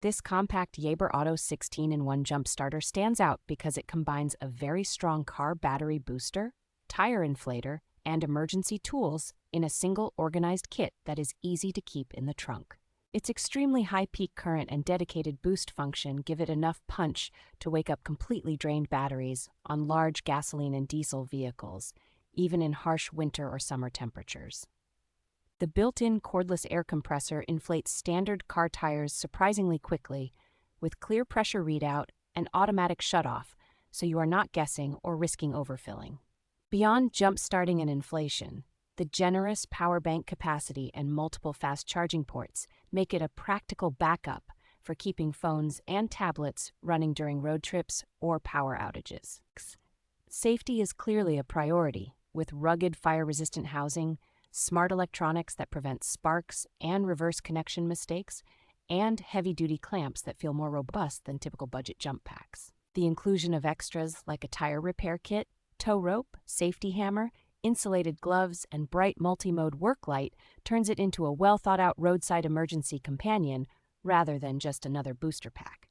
This compact YaberAuto 16-in-1 jump starter stands out because it combines a very strong car battery booster, tire inflator, and emergency tools in a single organized kit that is easy to keep in the trunk. Its extremely high peak current and dedicated boost function give it enough punch to wake up completely drained batteries on large gasoline and diesel vehicles, even in harsh winter or summer temperatures. The built-in cordless air compressor inflates standard car tires surprisingly quickly, with clear pressure readout and automatic shutoff, so you are not guessing or risking overfilling. Beyond jump-starting and inflation, the generous power bank capacity and multiple fast charging ports make it a practical backup for keeping phones and tablets running during road trips or power outages. Safety is clearly a priority, with rugged fire-resistant housing, smart electronics that prevent sparks and reverse connection mistakes, and heavy-duty clamps that feel more robust than typical budget jump packs. The inclusion of extras like a tire repair kit, tow rope, safety hammer, insulated gloves, and bright multi-mode work light turns it into a well-thought-out roadside emergency companion rather than just another booster pack.